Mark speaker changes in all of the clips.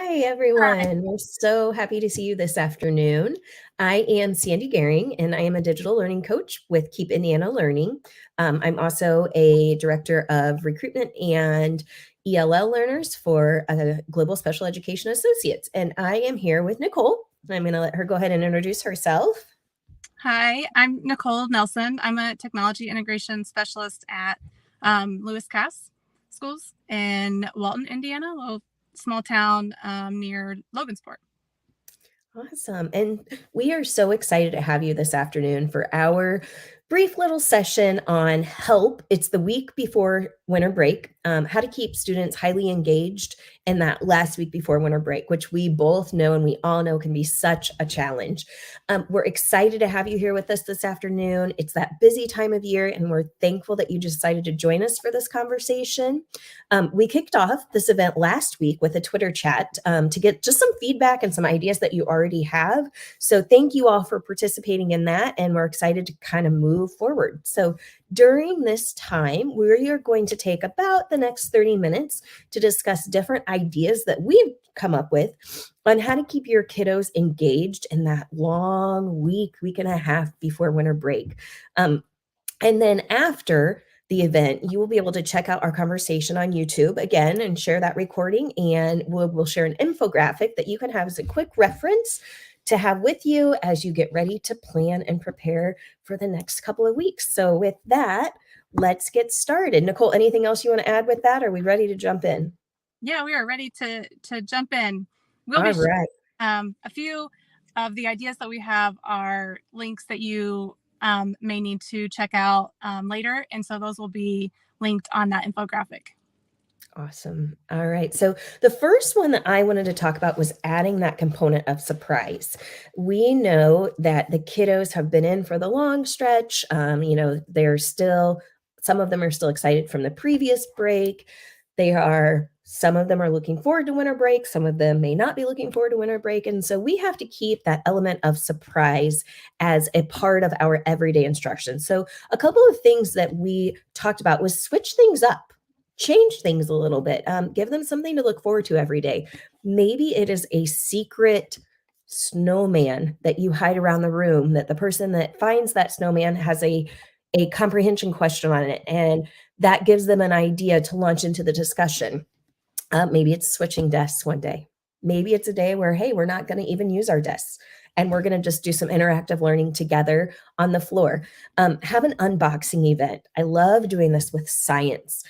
Speaker 1: Hi, everyone. We're so happy to see you this afternoon. I am Sandy Gehring, and I am a digital learning coach with Keep Indiana Learning. I'm also a director of recruitment and ELL learners for Global Special Education Associates. And I am here with Nichole. I'm going to let her go ahead and introduce herself.
Speaker 2: Hi, I'm Nichole Nelson. I'm a technology integration specialist at Lewis Cass Schools in Walton, Indiana, a little small town near Logansport.
Speaker 1: Awesome. And we are so excited to have you this afternoon for our brief little session on help. It's the week before winter break, how to keep students highly engaged in that last week before winter break, which we both know and we all know can be such a challenge. We're excited to have you here with us this afternoon. It's that busy time of year, and we're thankful that you decided to join us for this conversation. We kicked off this event last week with a Twitter chat to get just some feedback and some ideas that you already have. So thank you all for participating in that, and we're excited to kind of move forward. So during this time, we are going to take about the next 30 minutes to discuss different ideas that we've come up with on how to keep your kiddos engaged in that long week and a half before winter break. And then after the event, you will be able to check out our conversation on YouTube again and share that recording. And we'll share an infographic that you can have as a quick reference to have with you as you get ready to plan and prepare for the next couple of weeks. So with that, let's get started. Nichole, anything else you want to add with that? Are we ready to jump in?
Speaker 2: Yeah, we are ready to jump in. We'll
Speaker 1: All
Speaker 2: be
Speaker 1: right.
Speaker 2: a few of the ideas that we have are links that you may need to check out later. And so those will be linked on that infographic.
Speaker 1: Awesome. All right. So the first one that I wanted to talk about was adding that component of surprise. We know that the kiddos have been in for the long stretch. Some of them are still excited from the previous break. Some of them are looking forward to winter break. Some of them may not be looking forward to winter break. And so we have to keep that element of surprise as a part of our everyday instruction. So a couple of things that we talked about was switch things up. Change things a little bit. Give them something to look forward to every day. Maybe it is a secret snowman that you hide around the room, that the person that finds that snowman has a comprehension question on it, and that gives them an idea to launch into the discussion. Maybe it's switching desks one day. Maybe it's a day where, hey, we're not going to even use our desks, and we're going to just do some interactive learning together on the floor. Have an unboxing event. I love doing this with science.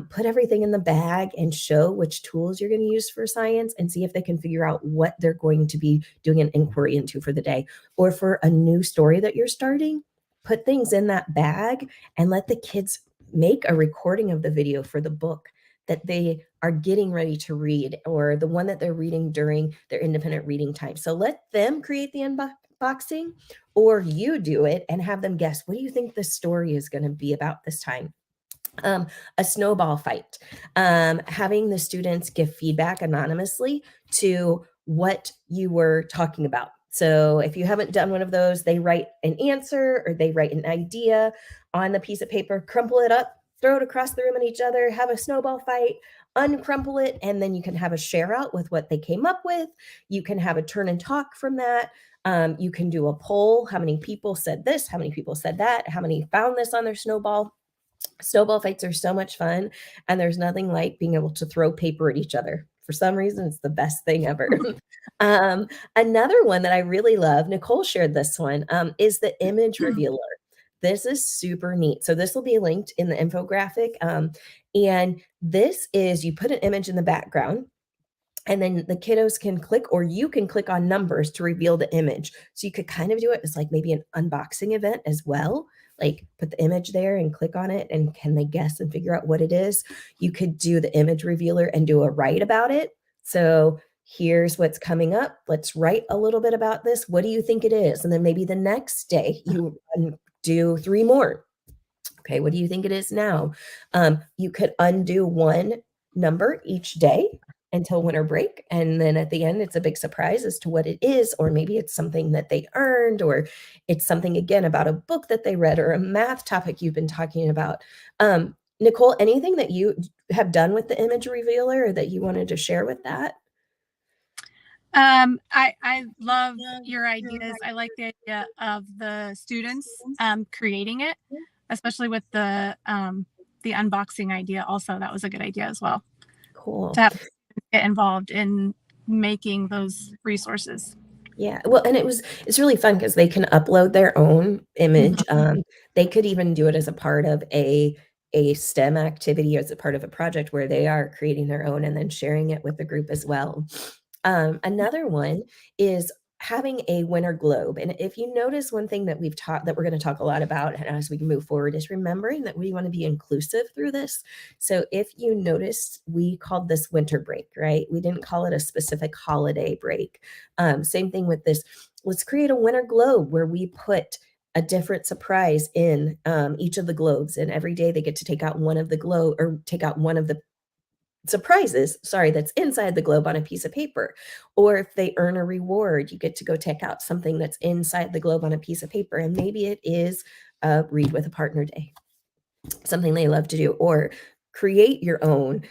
Speaker 1: Put everything in the bag and show which tools you're going to use for science, and see if they can figure out what they're going to be doing an inquiry into for the day. Or for a new story that you're starting, put things in that bag and let the kids make a recording of the video for the book that they are getting ready to read, or the one that they're reading during their independent reading time. So let them create the unboxing, or you do it and have them guess, what do you think the story is going to be about this time? A snowball fight, having the students give feedback anonymously to what you were talking about. So if you haven't done one of those, they write an answer or they write an idea on the piece of paper, crumple it up, throw it across the room at each other, have a snowball fight, uncrumple it, and then you can have a share out with what they came up with. You can have a turn and talk from that. You can do a poll. How many people said this? How many people said that? How many found this on their snowball? Snowball fights are so much fun, and there's nothing like being able to throw paper at each other. For some reason, it's the best thing ever. Another one that I really love, Nichole shared this one, is the image revealer. This is super neat. So this will be linked in the infographic. And this is, you put an image in the background, and then the kiddos can click, or you can click on numbers to reveal the image. So you could kind of do it as like maybe an unboxing event as well. Like put the image there and click on it, and can they guess and figure out what it is? You could do the image revealer and do a write about it. So here's what's coming up. Let's write a little bit about this. What do you think it is? And then maybe the next day you do 3 more. Okay, what do you think it is now? You could undo one number each day until winter break. And then at the end, it's a big surprise as to what it is, or maybe it's something that they earned, or it's something, again, about a book that they read, or a math topic you've been talking about. Nichole, anything that you have done with the image revealer, or that you wanted to share with that?
Speaker 2: I love your ideas. I like the idea of the students creating it, especially with the unboxing idea. Also, that was a good idea as well to
Speaker 1: Cool.
Speaker 2: have get involved in making those resources.
Speaker 1: Yeah, well, and it's really fun because they can upload their own image.
Speaker 2: Mhm.
Speaker 1: They could even do it as a part of a STEM activity, as a part of a project where they are creating their own and then sharing it with the group as well. Another one is having a winter globe. And if you notice, one thing that we've taught that we're going to talk a lot about as we move forward is remembering that we want to be inclusive through this. So if you notice, we called this winter break, right? We didn't call it a specific holiday break. Same thing with this. Let's create a winter globe where we put a different surprise in each of the globes, and every day they get to take out one of the globe or take out one of the surprises, sorry, that's inside the globe on a piece of paper. Or if they earn a reward, you get to go take out something that's inside the globe on a piece of paper, and maybe it is a read with a partner day, something they love to do, or create your own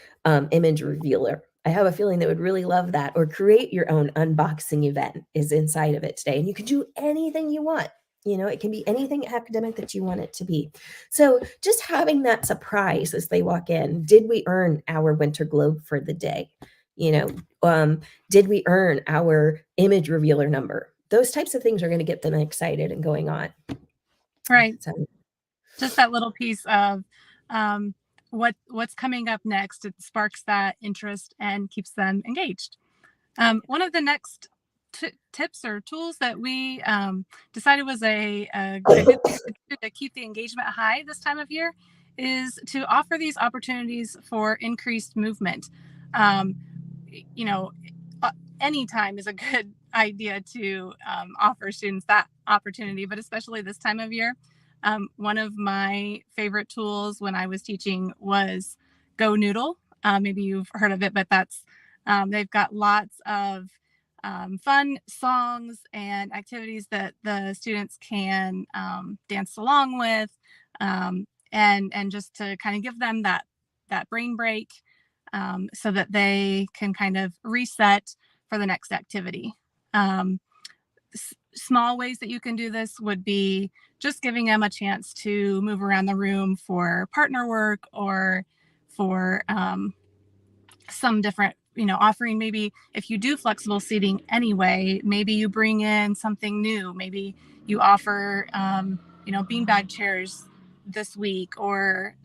Speaker 1: image revealer. I have a feeling they would really love that. Or create your own unboxing event is inside of it today. And you can do anything you want. You know, it can be anything academic that you want it to be. So just having that surprise as they walk in, did we earn our winter globe for the day? You know, did we earn our image revealer number? Those types of things are going to get them excited and going on.
Speaker 2: Right.
Speaker 1: So
Speaker 2: Just that little piece of what's coming up next. It sparks that interest and keeps them engaged. One of the next tips or tools that we decided was a good thing to do to keep the engagement high this time of year is to offer these opportunities for increased movement. Um, you know, any time is a good idea to offer students that opportunity, but especially this time of year. One of my favorite tools when I was teaching was GoNoodle. Maybe you've heard of it, but they've got lots of fun songs and activities that the students can dance along with, and just to kind of give them that brain break, so that they can kind of reset for the next activity. Um, Small ways that you can do this would be just giving them a chance to move around the room for partner work, or for some different, offering, maybe if you do flexible seating anyway, maybe you bring in something new. Maybe you offer, beanbag chairs this week, or,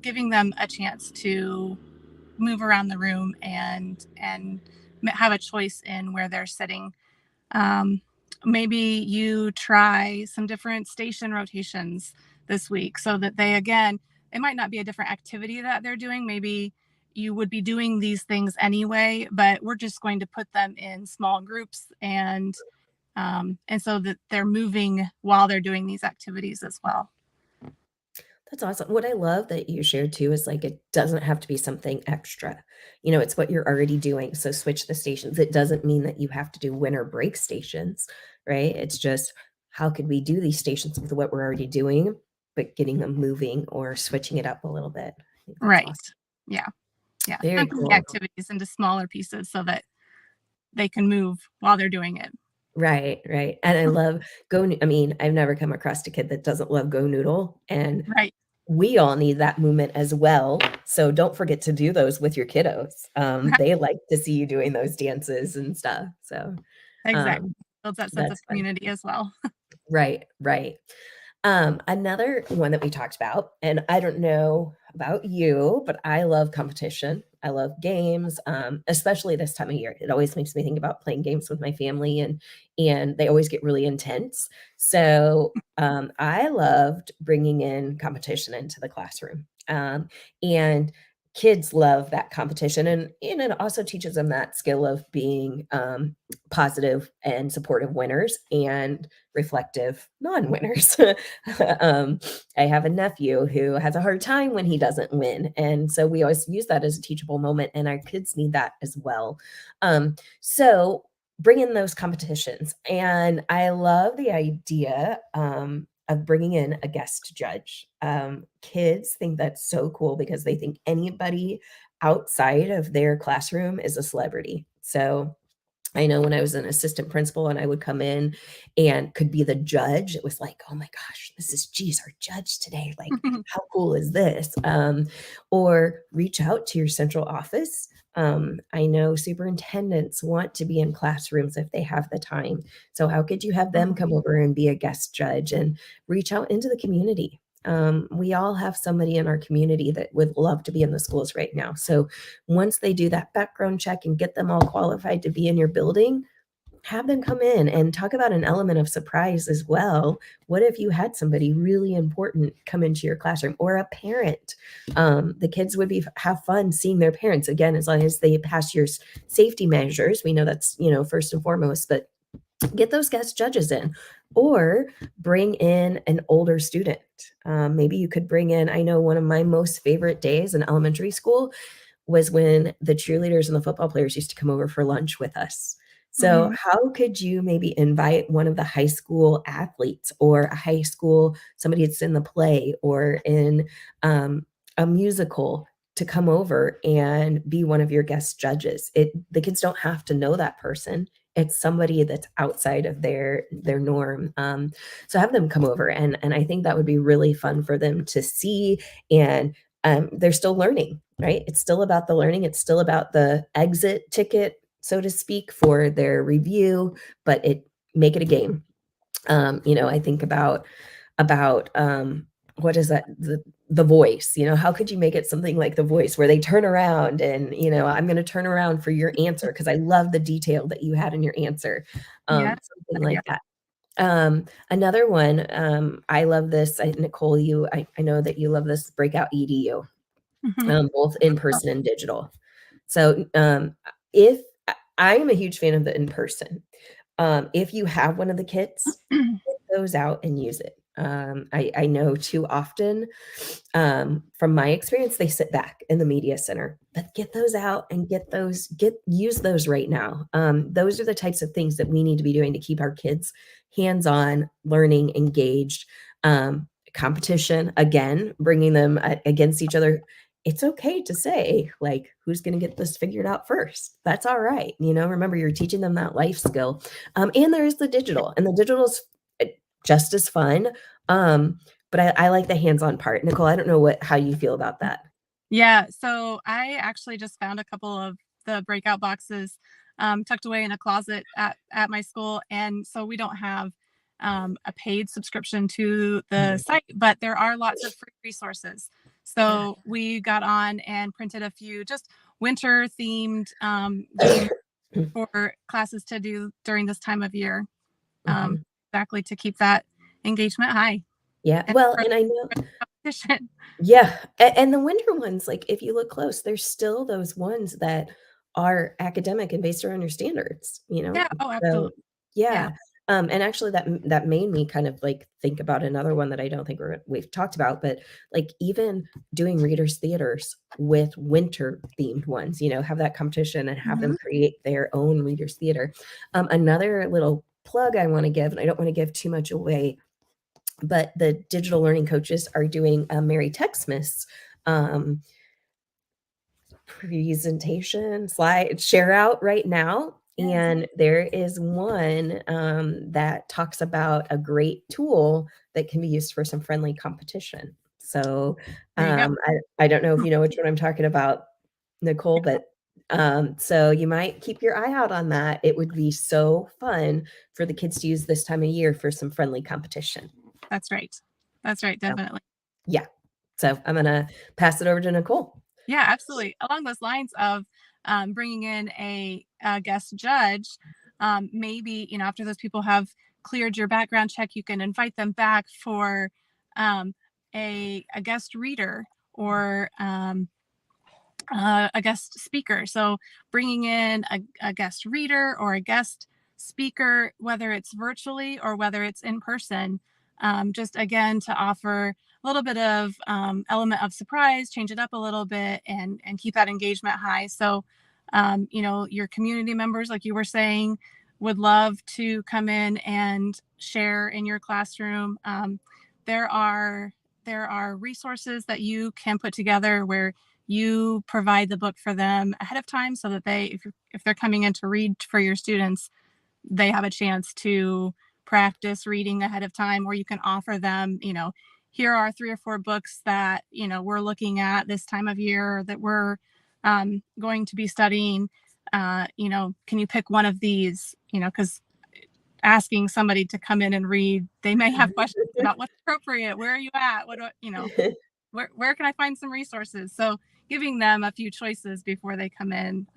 Speaker 2: giving them a chance to move around the room and have a choice in where they're sitting. um, Maybe you try some different station rotations this week, so that they, again, it might not be a different activity that they're doing. Maybe you would be doing these things anyway, but we're just going to put them in small groups, and so that they're moving while they're doing these activities as well.
Speaker 1: that's awesome. What I love that you shared too is like it doesn't have to be something extra. You know, it's what you're already doing. So switch the stations. It doesn't mean that you have to do winter break stations, right? It's just how could we do these stations with what we're already doing, but getting them moving or switching it up a little bit. I think that's
Speaker 2: Right.
Speaker 1: awesome.
Speaker 2: Yeah. Yeah.
Speaker 1: Very
Speaker 2: Chunking the
Speaker 1: cool.
Speaker 2: activities into smaller pieces so that they can move while they're doing it.
Speaker 1: Right, right. And I love I mean, I've never come across a kid that doesn't love GoNoodle, and
Speaker 2: Right.
Speaker 1: we all need that movement as well. So don't forget to do those with your kiddos.
Speaker 2: Right.
Speaker 1: They like to see you doing those dances and stuff. So
Speaker 2: Exactly.
Speaker 1: um,
Speaker 2: Builds that sense of
Speaker 1: that's fun.
Speaker 2: community as well.
Speaker 1: Right, right. Another one that we talked about, and I don't know about you, but I love competition. I love games, especially this time of year. It always makes me think about playing games with my family, and they always get really intense. So I loved bringing in competition into the classroom, and kids love that competition, and it also teaches them that skill of being positive and supportive winners and reflective non-winners. um, I have a nephew who has a hard time when he doesn't win. And so we always use that as a teachable moment, and our kids need that as well. So bring in those competitions. And I love the idea of bringing in a guest judge. Kids think that's so cool because they think anybody outside of their classroom is a celebrity. So I know when I was an assistant principal and I would come in and could be the judge, it was like, oh my gosh, this is, geez, our judge today. Like, how cool is this? Or reach out to your central office. I know superintendents want to be in classrooms if they have the time. So, how could you have them come over and be a guest judge and reach out into the community? We all have somebody in our community that would love to be in the schools right now. So, once they do that background check and get them all qualified to be in your building, have them come in and talk about an element of surprise as well. What if you had somebody really important come into your classroom or a parent? The kids would have fun seeing their parents again, as long as they pass your safety measures. We know that's, first and foremost, but get those guest judges in or bring in an older student. Maybe you could bring in, I know one of my most favorite days in elementary school was when the cheerleaders and the football players used to come over for lunch with us. So, how could you maybe invite one of the high school athletes or a high school, somebody that's in the play or in a musical to come over and be one of your guest judges? The kids don't have to know that person. It's somebody that's outside of their norm. So have them come over, and I think that would be really fun for them to see. And they're still learning, right? It's still about the learning. It's still about the exit ticket, so to speak, for their review, but make it a game. I think about what is that? The Voice. How could you make it something like The Voice where they turn around and, I'm going to turn around for your answer because I love the detail that you had in your answer.
Speaker 2: Yeah.
Speaker 1: Something like that. Another one, I love this. Nichole, I know that you love this breakout EDU, both in person and digital. So, if I am a huge fan of the in person, if you have one of the kits, get those out and use it. I know too often, from my experience, they sit back in the media center, but get those out and use those right now. Those are the types of things that we need to be doing to keep our kids hands-on, learning, engaged. Competition, again, bringing them against each other. It's okay to say, like, who's going to get this figured out first? That's all right. Remember, you're teaching them that life skill. And there's the digital, and the digital's just as fun. But I like the hands-on part. Nichole, I don't know how you feel about that.
Speaker 2: Yeah, so I actually just found a couple of the breakout boxes tucked away in a closet at my school, and so we don't have a paid subscription to the site, but there are lots of free resources. So we got on and printed a few just winter themed games for classes to do during this time of year, exactly to keep that engagement high.
Speaker 1: Yeah,
Speaker 2: And
Speaker 1: well, and I know.
Speaker 2: competition.
Speaker 1: Yeah, and the winter ones, like, if you look close, there's still those ones that are academic and based around your standards,
Speaker 2: Yeah. Oh,
Speaker 1: So,
Speaker 2: absolutely. Yeah.
Speaker 1: yeah, and actually that made me kind of, like, think about another one that I don't think we've talked about, but, like, even doing readers' theaters with winter-themed ones, have that competition and have them create their own readers' theater. Another little plug I wanna give, and I don't wanna give too much away, but the digital learning coaches are doing a Merry Techsmas presentation slide share out right now. And there is one that talks about a great tool that can be used for some friendly competition. So
Speaker 2: There you go.
Speaker 1: I don't know if you know which one I'm talking about, Nichole, but so you might keep your eye out on that. It would be so fun for the kids to use this time of year for some friendly competition.
Speaker 2: That's right. That's right.
Speaker 1: So,
Speaker 2: Definitely.
Speaker 1: yeah. So I'm going to pass it over to Nichole.
Speaker 2: Yeah, absolutely. Along those lines of bringing in a guest judge, maybe, after those people have cleared your background check, you can invite them back for um, a guest reader or a guest speaker. So bringing in a guest reader or a guest speaker, whether it's virtually or whether it's in person, just again to offer a little bit of element of surprise, change it up a little bit, and keep that engagement high. So, your community members, like you were saying, would love to come in and share in your classroom. There are resources that you can put together where you provide the book for them ahead of time so that if they're coming in to read for your students, they have a chance to practice reading ahead of time, or you can offer them, here are 3 or 4 books that, we're looking at this time of year that we're going to be studying. Can you pick one of these? Because asking somebody to come in and read, they may have questions about what's appropriate. Where are you at? Where can I find some resources? So giving them a few choices before they come in,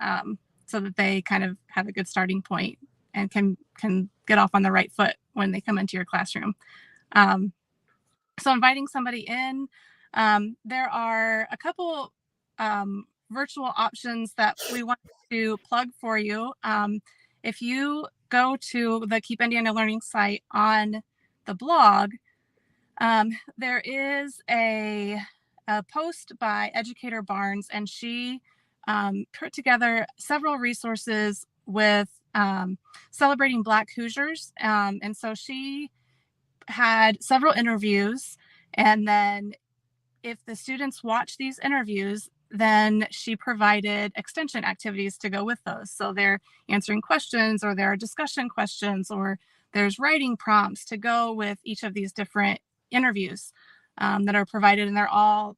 Speaker 2: so that they kind of have a good starting point and can get off on the right foot when they come into your classroom. So inviting somebody in, there are a couple virtual options that we want to plug for you. If you go to the Keep Indiana Learning site on the blog, there is a post by Educator Barnes, and she put together several resources with celebrating Black Hoosiers. And so she had several interviews, and then if the students watch these interviews, then she provided extension activities to go with those. So they're answering questions, or there are discussion questions, or there's writing prompts to go with each of these different interviews that are provided. And they're all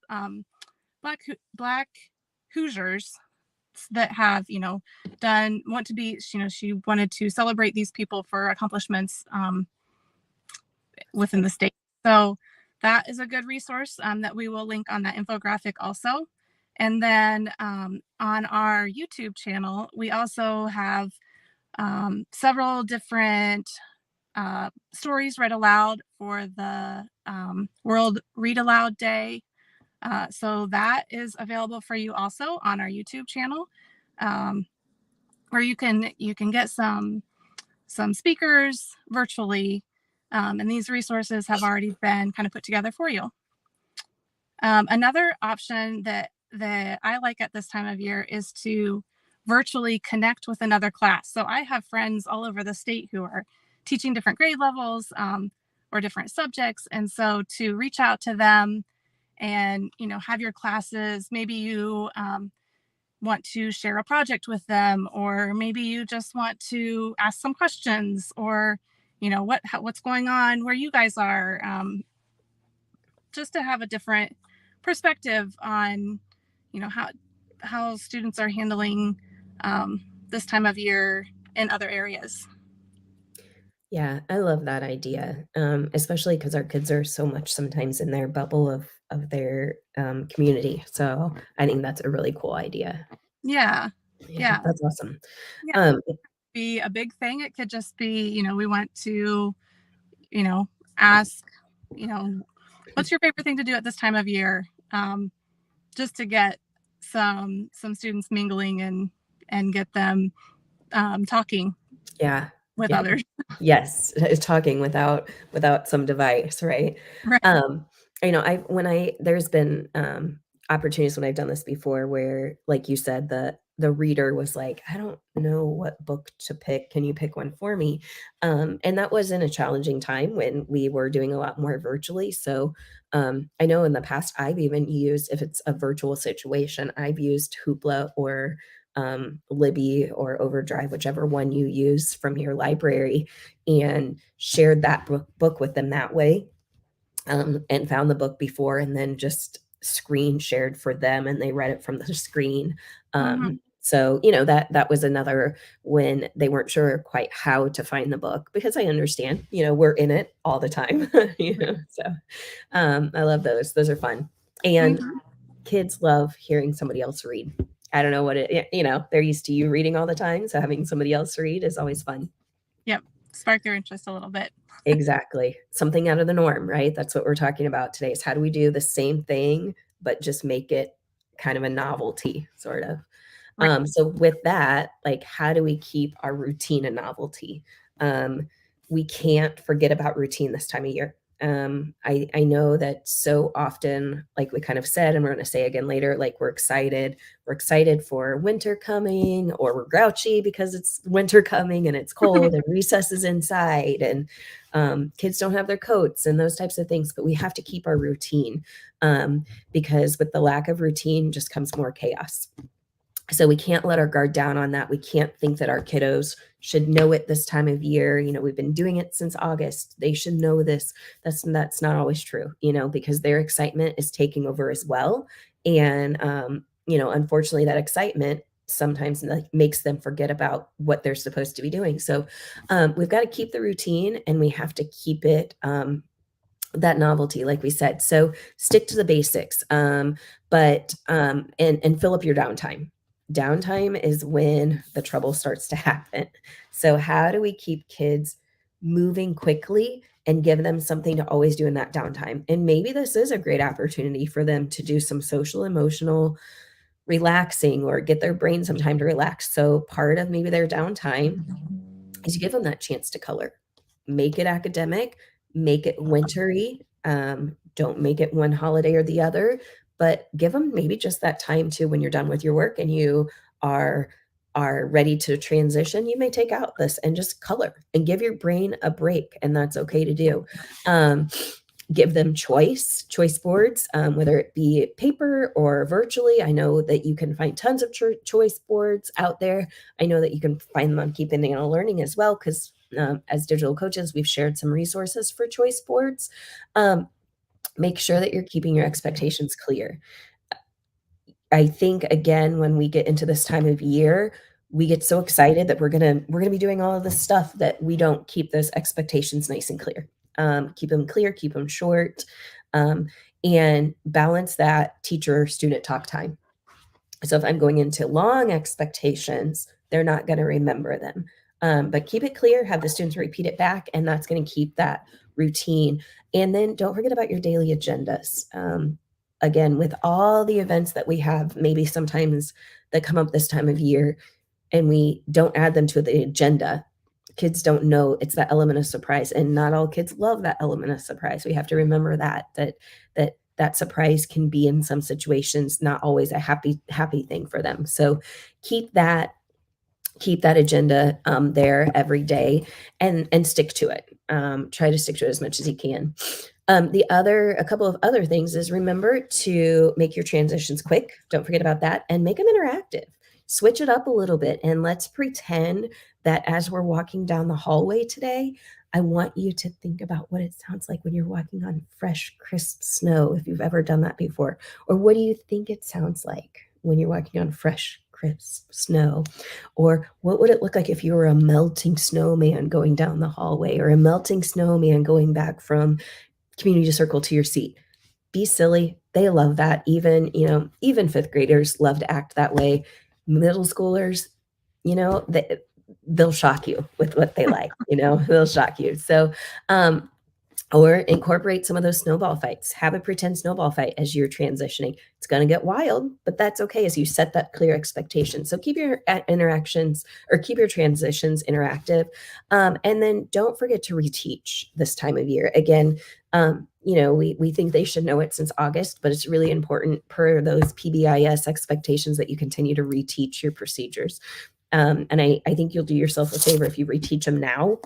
Speaker 2: Black Hoosiers that have, want to be, she wanted to celebrate these people for accomplishments within the state. So that is a good resource that we will link on that infographic also. And then on our YouTube channel, we also have several different stories read aloud for the World Read Aloud Day. So that is available for you also on our YouTube channel, where you can get some speakers virtually, and these resources have already been kind of put together for you. Another option that I like at this time of year is to virtually connect with another class. So I have friends all over the state who are teaching different grade levels or different subjects. And so to reach out to them and, have your classes, maybe you want to share a project with them, or maybe you just want to ask some questions, or, what's going on where you guys are, just to have a different perspective on, how students are handling this time of year in other areas.
Speaker 1: Yeah, I love that idea, especially because our kids are so much sometimes in their bubble of their community. So I think that's a really cool idea.
Speaker 2: Yeah.
Speaker 1: Yeah, that's awesome.
Speaker 2: Yeah.
Speaker 1: Um,
Speaker 2: Be a big thing. It could just be, we want to, ask, what's your favorite thing to do at this time of year? Just to get some students mingling and get them talking
Speaker 1: yeah,
Speaker 2: with
Speaker 1: yeah.
Speaker 2: others.
Speaker 1: Yes, talking without some device, right?
Speaker 2: Right.
Speaker 1: There's been opportunities when I've done this before where, like you said, the reader was like, I don't know what book to pick. Can you pick one for me? And that was in a challenging time when we were doing a lot more virtually. So I know in the past I've even used, if it's a virtual situation, I've used Hoopla or Libby or Overdrive, whichever one you use from your library, and shared that book with them that way, and found the book before and then just screen shared for them and they read it from the screen.
Speaker 2: Mm-hmm.
Speaker 1: So, that was another when they weren't sure quite how to find the book, because I understand, we're in it all the time, so I love those. Those are fun. And
Speaker 2: Mm-hmm.
Speaker 1: kids love hearing somebody else read. I don't know what they're used to you reading all the time. So having somebody else read is always fun.
Speaker 2: Yep. Spark their interest a little bit.
Speaker 1: Exactly. Something out of the norm, right? That's what we're talking about today, is how do we do the same thing, but just make it kind of a novelty, sort of.
Speaker 2: Right.
Speaker 1: So with that, like, how do we keep our routine a novelty? We can't forget about routine this time of year. I know that so often, like we kind of said, and we're going to say again later, like we're excited for winter coming, or we're grouchy because it's winter coming and it's cold and recess is inside, and kids don't have their coats and those types of things. But we have to keep our routine, because with the lack of routine just comes more chaos. So we can't let our guard down on that. We can't think that our kiddos should know it this time of year. We've been doing it since August. They should know this. That's not always true, because their excitement is taking over as well. And unfortunately, that excitement sometimes makes them forget about what they're supposed to be doing. So we've got to keep the routine, and we have to keep it that novelty, like we said. So stick to the basics, but and fill up your downtime. Downtime is when the trouble starts to happen. So how do we keep kids moving quickly and give them something to always do in that downtime? And maybe this is a great opportunity for them to do some social emotional relaxing, or get their brain some time to relax. So part of maybe their downtime is you give them that chance to color. Make it academic, make it wintry. Don't make it one holiday or the other, but give them maybe just that time to, when you're done with your work and you are ready to transition, you may take out this and just color and give your brain a break, and that's okay to do. Give them choice boards, whether it be paper or virtually. I know that you can find tons of choice boards out there. I know that you can find them on Keep Indiana Learning as well, because as digital coaches, we've shared some resources for choice boards. Make sure that you're keeping your expectations clear. I think, again, when we get into this time of year, we get so excited that we're gonna be doing all of this stuff that we don't keep those expectations nice and clear. Keep them clear, keep them short, and balance that teacher-student talk time. So if I'm going into long expectations, they're not going to remember them. But keep it clear, have the students repeat it back, and that's going to keep that routine. And then don't forget about your daily agendas. Again, with all the events that we have, maybe sometimes that come up this time of year, and we don't add them to the agenda, kids don't know it's that element of surprise, and not all kids love that element of surprise. We have to remember that surprise can be, in some situations, not always a happy thing for them. So keep that agenda there every day, and stick to it. Try to stick to it as much as you can. A couple of other things is, remember to make your transitions quick. Don't forget about that, and make them interactive. Switch it up a little bit, and let's pretend that as we're walking down the hallway today, I want you to think about what it sounds like when you're walking on fresh, crisp snow, if you've ever done that before. Or what do you think it sounds like when you're walking on fresh, crisp snow? Or what would it look like if you were a melting snowman going down the hallway, or a melting snowman going back from community circle to your seat? Be silly. They love that. Even fifth graders love to act that way. Middle schoolers, they'll shock you with what they like. They'll shock you. So, or incorporate some of those snowball fights. Have a pretend snowball fight as you're transitioning. It's going to get wild, but that's okay as you set that clear expectation. So keep your interactions, or keep your transitions interactive. And then don't forget to reteach this time of year. Again, we think they should know it since August, but it's really important, per those PBIS expectations, that you continue to reteach your procedures. And I think you'll do yourself a favor if you reteach them now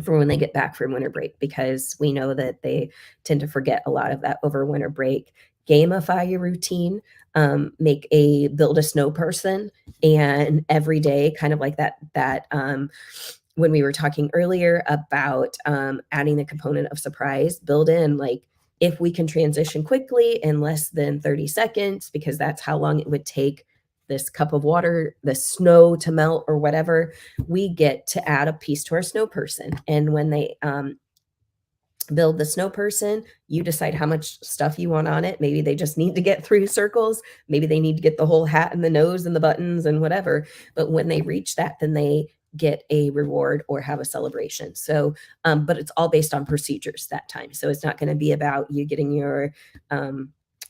Speaker 1: for when they get back from winter break, because we know that they tend to forget a lot of that over winter break. Gamify your routine. Build a snow person, and every day, kind of like that when we were talking earlier about adding the component of surprise, build in, like, if we can transition quickly in less than 30 seconds, because that's how long it would take this cup of water, the snow to melt, or whatever, we get to add a piece to our snow person. And when they build the snow person, you decide how much stuff you want on it. Maybe they just need to get 3 circles. Maybe they need to get the whole hat and the nose and the buttons and whatever. But when they reach that, then they get a reward or have a celebration. So, but it's all based on procedures that time. So it's not going to be about you getting your,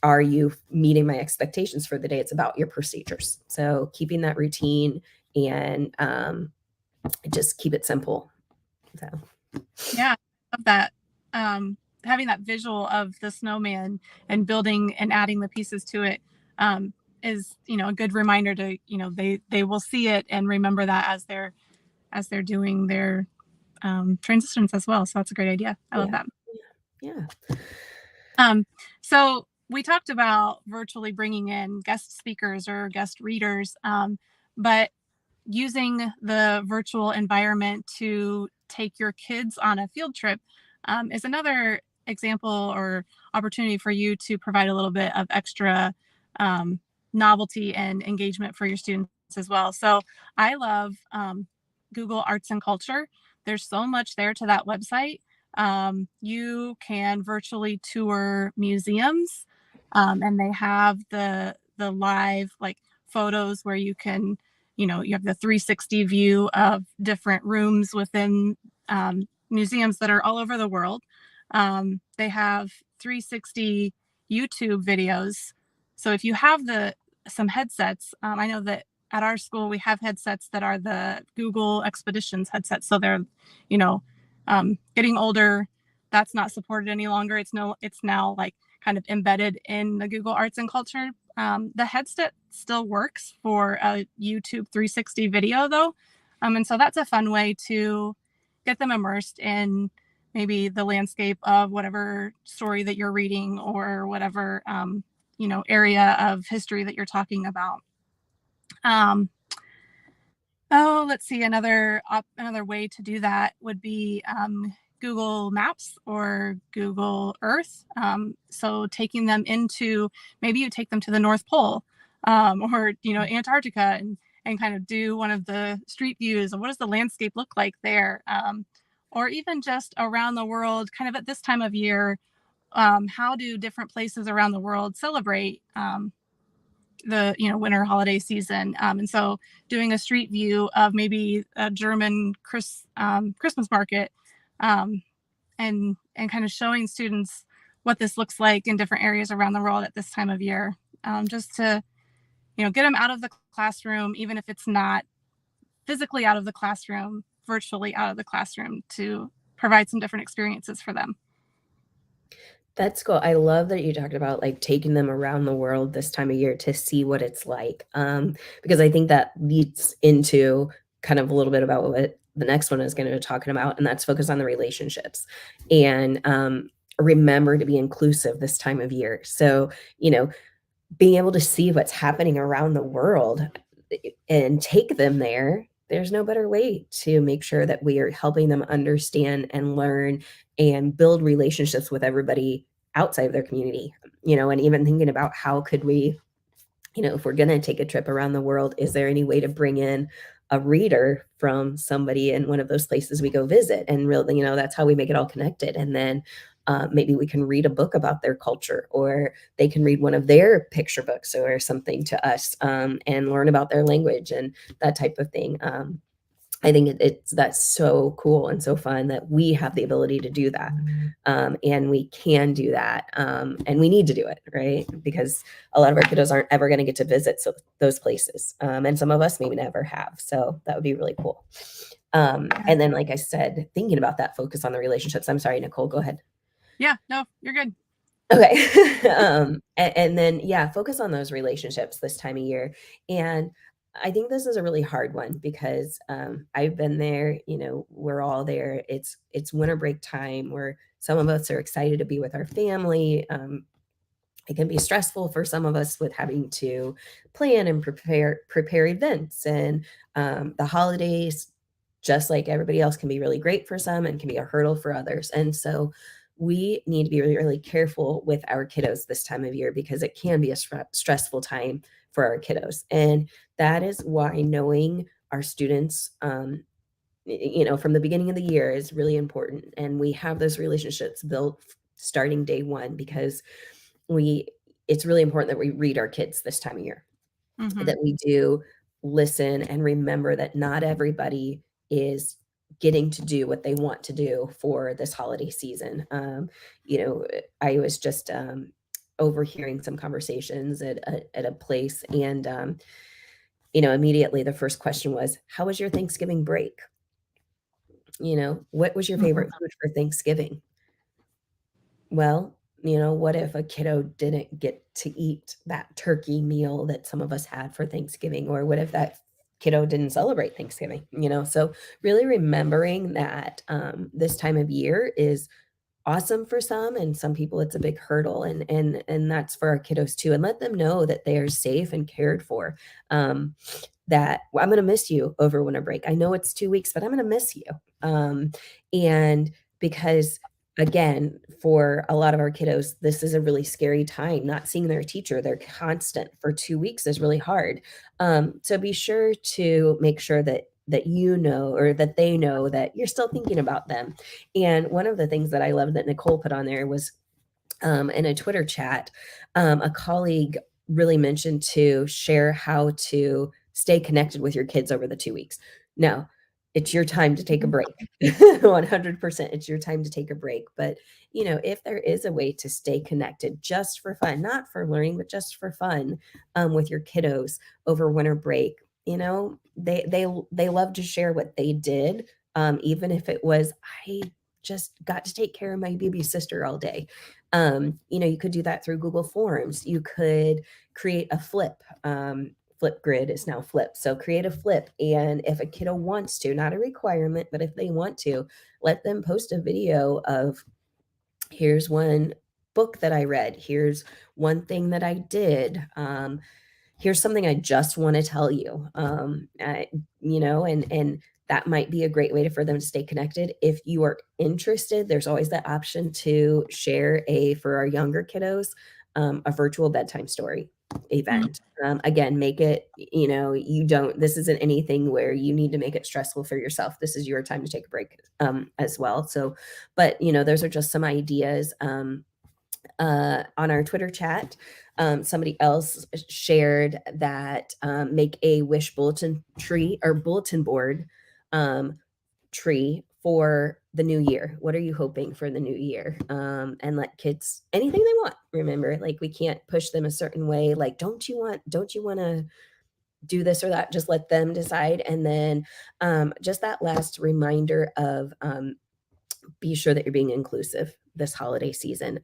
Speaker 1: are you meeting my expectations for the day? It's about your procedures. So keeping that routine, and just keep it simple. So.
Speaker 2: Yeah, I love that. having that visual of the snowman and building and adding the pieces to it is, a good reminder to, they will see it and remember that as they're doing their transitions as well. So that's a great idea. I love
Speaker 1: Yeah.
Speaker 2: that.
Speaker 1: Yeah.
Speaker 2: So we talked about virtually bringing in guest speakers or guest readers, but using the virtual environment to take your kids on a field trip is another example or opportunity for you to provide a little bit of extra um, novelty and engagement for your students as well. So I love Google Arts and Culture. There's so much there to that website. You can virtually tour museums, and they have the live like photos where you can, you have the 360 view of different rooms within museums that are all over the world. They have 360 YouTube videos. So if you have some headsets, I know that at our school we have headsets that are the Google Expeditions headsets. So they're, getting older. That's not supported any longer. It's now like kind of embedded in the Google Arts and Culture. The headset still works for a YouTube 360 video though. And so that's a fun way to get them immersed in maybe the landscape of whatever story that you're reading or whatever, area of history that you're talking about. Oh, let's see. Another way to do that would be Google Maps or Google Earth. So taking them into, maybe you take them to the North Pole, or Antarctica, and kind of do one of the street views of what does the landscape look like there, or even just around the world. Kind of at this time of year, how do different places around the world celebrate the winter holiday season, and so doing a street view of maybe a German Christmas market, and kind of showing students what this looks like in different areas around the world at this time of year, just to get them out of the classroom, even if it's not physically out of the classroom, virtually out of the classroom, to provide some different experiences for them.
Speaker 1: That's cool. I love that you talked about, like, taking them around the world this time of year to see what it's like, because I think that leads into kind of a little bit about what the next one is gonna be talking about, and that's focus on the relationships, and, remember to be inclusive this time of year. So, being able to see what's happening around the world and take them there, there's no better way to make sure that we are helping them understand and learn and build relationships with everybody outside of their community. And even thinking about how could we, if we're going to take a trip around the world, is there any way to bring in a reader from somebody in one of those places we go visit? And really, that's how we make it all connected. And then maybe we can read a book about their culture, or they can read one of their picture books or something to us, and learn about their language and that type of thing. I think that's so cool and so fun that we have the ability to do that, and we can do that, and we need to do it, right? Because a lot of our kiddos aren't ever going to get to visit those places, and some of us maybe never have. So that would be really cool. And then, like I said, thinking about that focus on the relationships. I'm sorry, Nichole, go ahead.
Speaker 2: Yeah, no, you're good.
Speaker 1: Okay. And then, yeah, focus on those relationships this time of year. And I think this is a really hard one because I've been there, we're all there. It's winter break time where some of us are excited to be with our family. It can be stressful for some of us with having to plan and prepare events, and the holidays, just like everybody else, can be really great for some and can be a hurdle for others. And so we need to be really, really careful with our kiddos this time of year because it can be a stressful time for our kiddos. And that is why knowing our students, from the beginning of the year is really important. And we have those relationships built starting day one, because it's really important that we read our kids this time of year, that we do listen and remember that not everybody is getting to do what they want to do for this holiday season. I was just overhearing some conversations at a place, and immediately the first question was, "How was your Thanksgiving break? What was your favorite food for Thanksgiving?" Well, what if a kiddo didn't get to eat that turkey meal that some of us had for Thanksgiving? Or what if that kiddo didn't celebrate Thanksgiving? So really remembering that this time of year is awesome for some, and some people it's a big hurdle, and that's for our kiddos too, and let them know that they are safe and cared for. um, that, "Well, I'm gonna miss you over winter break. I know it's 2 weeks, but I'm gonna miss you." Um, and because, again, for a lot of our kiddos, this is a really scary time, not seeing their teacher, they're constant for 2 weeks is really hard. So be sure to make sure that or that they know that you're still thinking about them. And one of the things that I love that Nichole put on there was in a Twitter chat, a colleague really mentioned to share how to stay connected with your kids over the 2 weeks. Now, it's your time to take a break. 100%, it's your time to take a break. But, if there is a way to stay connected just for fun, not for learning, but just for fun, with your kiddos over winter break, they love to share what they did, even if it was, I just got to take care of my baby sister all day. You could do that through Google Forms. You could create a flip. Flipgrid is now Flip. So create a flip. And if a kiddo wants to, not a requirement, but if they want to, let them post a video of, here's one book that I read. Here's one thing that I did. Here's something I just want to tell you. And that might be a great way for them to stay connected. If you are interested, there's always that option to share for our younger kiddos, a virtual bedtime story
Speaker 2: Mhm.
Speaker 1: event. Again, make it, this isn't anything where you need to make it stressful for yourself. This is your time to take a break, as well. So, but, those are just some ideas. On our Twitter chat, somebody else shared that, make a wish bulletin tree or bulletin board, um, tree for the new year. What are you hoping for the new year? And let kids anything they want. Remember, like, we can't push them a certain way. Like, don't you want to do this or that? Just let them decide. And then, just that last reminder of, be sure that you're being inclusive this holiday season.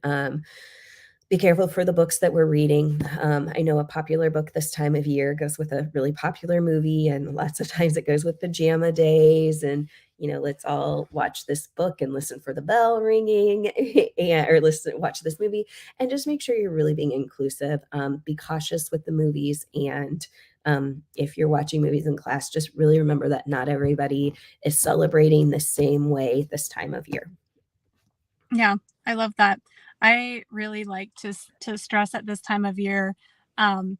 Speaker 1: Be careful for the books that we're reading. I know a popular book this time of year goes with a really popular movie, and lots of times it goes with pajama days. And, let's all watch this book and listen for the bell ringing, or watch this movie, and just make sure you're really being inclusive. Be cautious with the movies. And if you're watching movies in class, just really remember that not everybody is celebrating the same way this time of year.
Speaker 2: Yeah, I love that. I really like to stress at this time of year, um,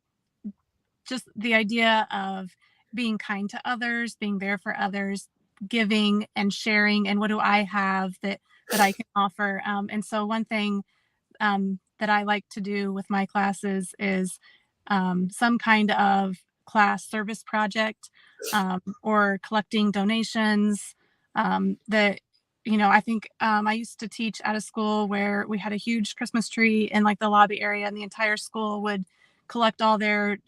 Speaker 2: just the idea of being kind to others, being there for others, giving and sharing, and what do I have that I can offer. And so one thing that I like to do with my classes is some kind of class service project, or collecting donations. That I think I used to teach at a school where we had a huge Christmas tree in like the lobby area, and the entire school would collect all their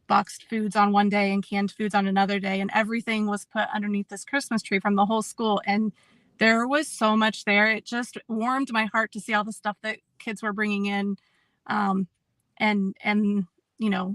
Speaker 2: boxed foods on one day and canned foods on another day, and everything was put underneath this Christmas tree from the whole school. And there was so much there. It just warmed my heart to see all the stuff that kids were bringing in, um, and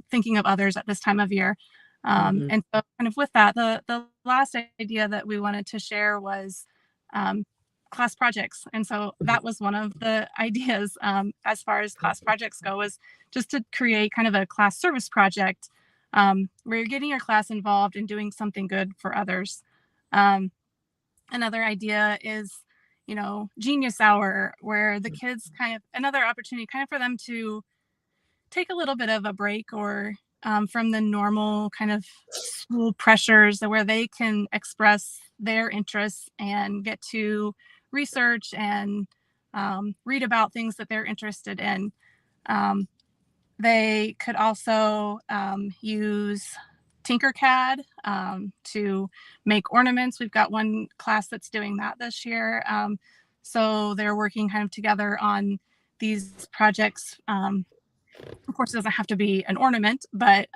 Speaker 2: thinking of others at this time of year.
Speaker 1: Mhm,
Speaker 2: And so, kind of with that, the last idea that we wanted to share was um, class projects. And so
Speaker 1: mhm,
Speaker 2: that was one of the ideas, as far as class projects go, was just to create kind of a class service project, where you're getting your class involved and doing something good for others. Um, Another idea is, Genius Hour, where the kids kind of another opportunity kind of for them to take a little bit of a break, or from the normal kind of school pressures, where they can express their interests and get to research and read about things that they're interested in. Um, they could also use Tinkercad to make ornaments. We've got one class that's doing that this year. So they're working kind of together on these projects. Of course, it doesn't have to be an ornament, but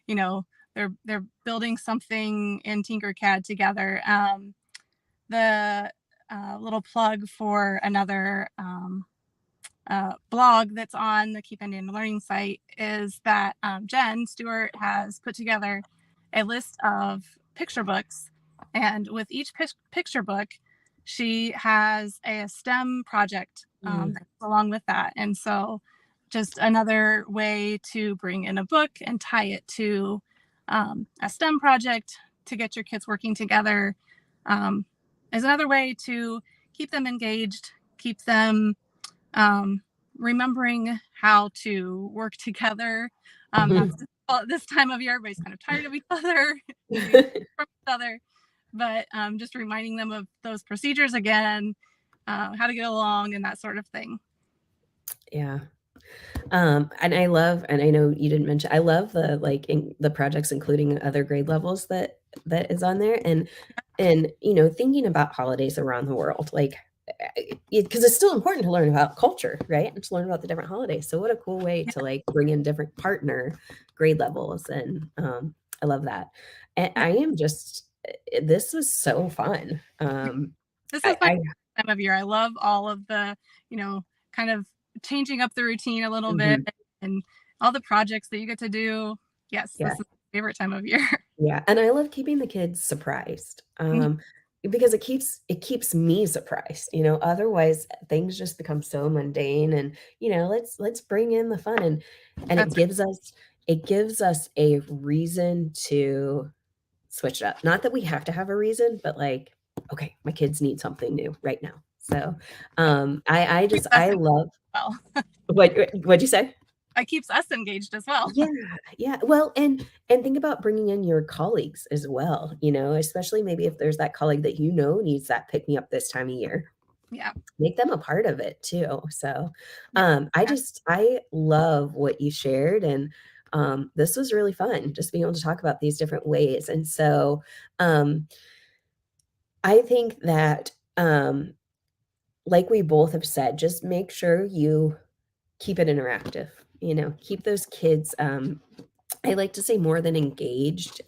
Speaker 2: you know, they're building something in Tinkercad together. The little plug for another blog that's on the Keep Indiana Learning site is that Jen Stewart has put together a list of picture books, and with each picture book, she has a STEM project along with that. And so just another way to bring in a book and tie it to a STEM project to get your kids working together is another way to keep them engaged, keep them remembering how to work together. Not this time of year, everybody's kind of tired of each other, from each other, but just reminding them of those procedures again, how to get along and that sort of thing.
Speaker 1: Yeah. And I love, and I know you didn't mention, I love the projects including other grade levels that is on there, and thinking about holidays around the world, like, because it's still important to learn about culture, right? And to learn about the different holidays. So what a cool way to like bring in different partner grade levels, and I love that. And I am just, this was so fun.
Speaker 2: This is my time of year. I love all of the, kind of changing up the routine a little bit and all the projects that you get to do. Yes, this is my favorite time of year.
Speaker 1: Yeah, and I love keeping the kids surprised, because it keeps me surprised, otherwise things just become so mundane, and, let's bring in the fun, and it gives us a reason to switch it up. Not that we have to have a reason, but like, okay, my kids need something new right now. So, I love
Speaker 2: well.
Speaker 1: What'd you say?
Speaker 2: It keeps us engaged as well.
Speaker 1: Yeah. Well, and think about bringing in your colleagues as well, especially maybe if there's that colleague that needs that pick me up this time of year.
Speaker 2: Yeah.
Speaker 1: Make them a part of it too. So, I love what you shared, and this was really fun, just being able to talk about these different ways. And so, I think that, like we both have said, just make sure you keep it interactive, keep those kids, I like to say more than engaged,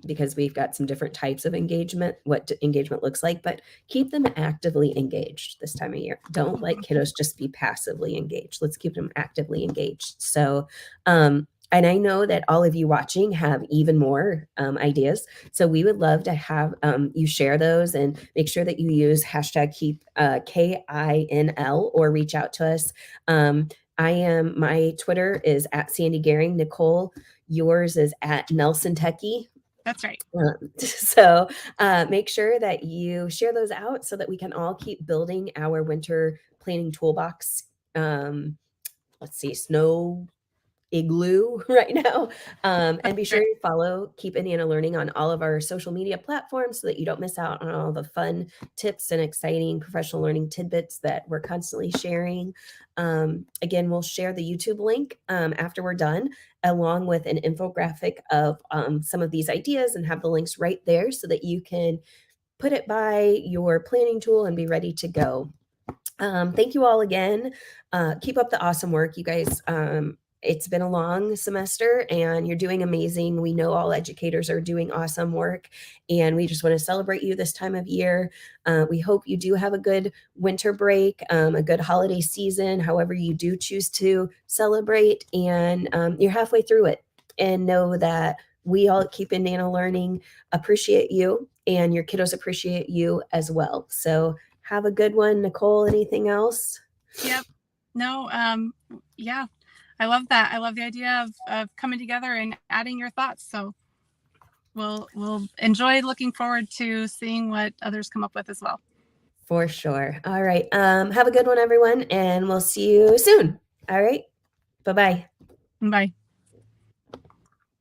Speaker 1: because we've got some different types of engagement, what engagement looks like, but keep them actively engaged this time of year. Don't let kiddos just be passively engaged. Let's keep them actively engaged. So, and I know that all of you watching have even more ideas. So we would love to have you share those, and make sure that you use hashtag keep KINL, or reach out to us. My Twitter is at Sandy Gehring. Nichole, yours is at Nelson Techie.
Speaker 2: That's right.
Speaker 1: So make sure that you share those out so that we can all keep building our winter planning toolbox. Let's see, snow igloo right now. And be sure to follow Keep Indiana Learning on all of our social media platforms so that you don't miss out on all the fun tips and exciting professional learning tidbits that we're constantly sharing. Again, we'll share the YouTube link after we're done, along with an infographic of some of these ideas, and have the links right there so that you can put it by your planning tool and be ready to go. Thank you all again. Keep up the awesome work, you guys. It's been a long semester and you're doing amazing. We know all educators are doing awesome work, and we just want to celebrate you this time of year. We hope you do have a good winter break, a good holiday season, however you do choose to celebrate, and you're halfway through it. And know that we all at Keep Indiana Learning appreciate you, and your kiddos appreciate you as well. So have a good one. Nichole, anything else?
Speaker 2: Yep. No, yeah. I love that. I love the idea of coming together and adding your thoughts. So we'll enjoy looking forward to seeing what others come up with as well.
Speaker 1: For sure. All right. Have a good one, everyone, and we'll see you soon. All right. Bye-bye.
Speaker 2: Bye.